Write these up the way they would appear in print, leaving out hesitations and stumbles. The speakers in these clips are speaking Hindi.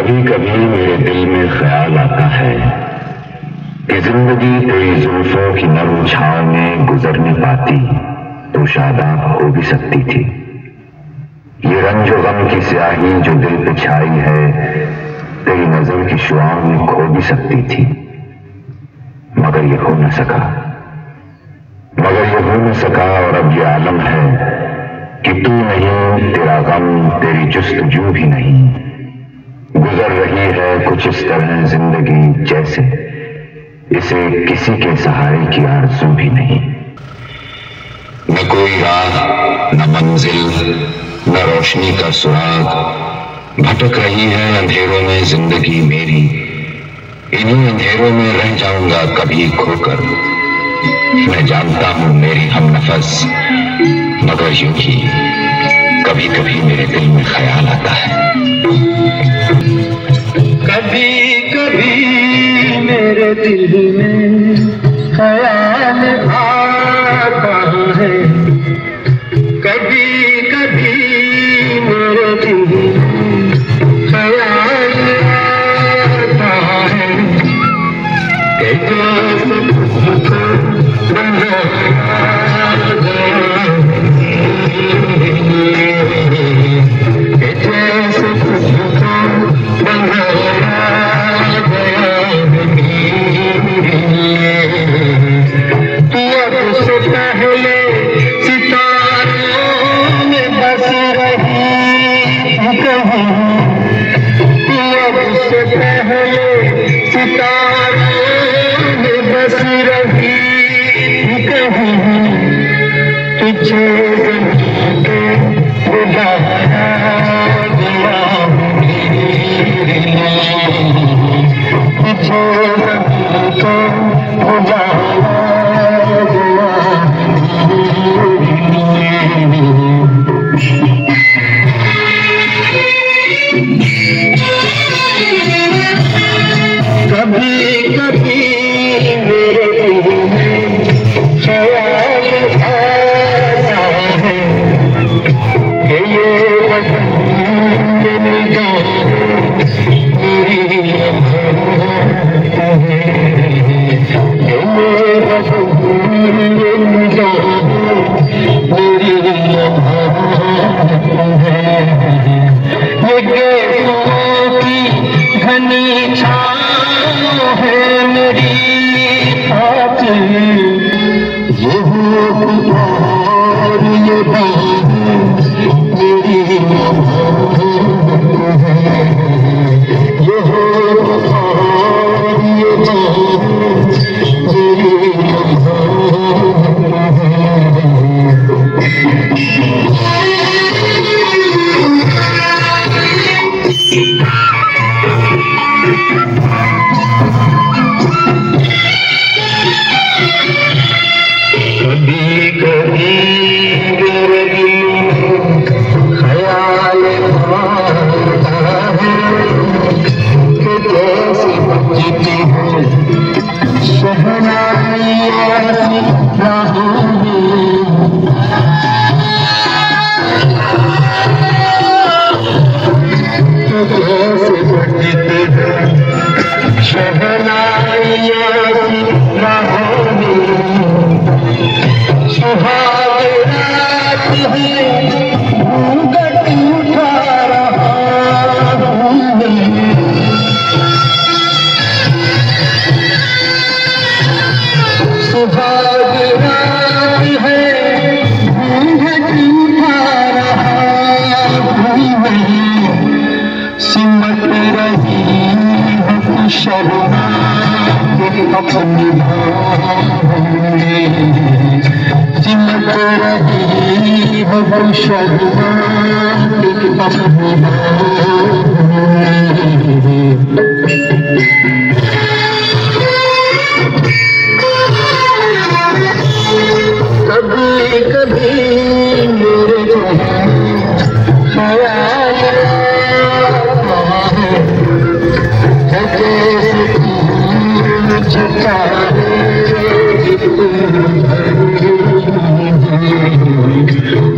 कभी कभी मेरे दिल में ख्याल आता है कि जिंदगी तेरी जुल्फों की नरम छांव में गुजर नहीं पाती तो शादाब हो भी सकती थी। ये रंजो गम की स्याही जो दिल पे छाई है तेरी नजर की शुआओं में खो भी सकती थी, मगर ये हो न सका और अब ये आलम है कि तू नहीं, तेरा गम, तेरी जुस्तजू भी नहीं। गुजर रही है कुछ इस तरह जिंदगी जैसे इसे किसी के सहारे की आरज़ू भी नहीं। न कोई राह, न मंजिल, न रोशनी का सुराग, भटक रही है अंधेरों में जिंदगी मेरी। इन्हीं अंधेरों में रह जाऊंगा कभी खोकर। मैं जानता हूं मेरी हमनफस, मगर यूं ही कभी कभी मेरे दिल में ख्याल आता है। कभी कभी मेरे दिल में ख्याल आता है, कभी कभी मेरे दिल में ख्याल आता है।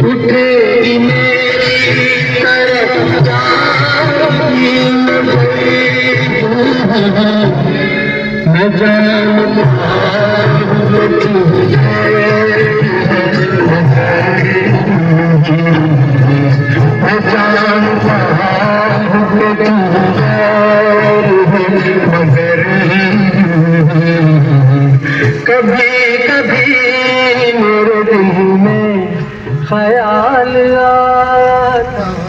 उठे मेरी तरफ जानता हूँ तू मैं जानता हूँ तू मगर कभी कभी मेरे दिल में ख्याल आता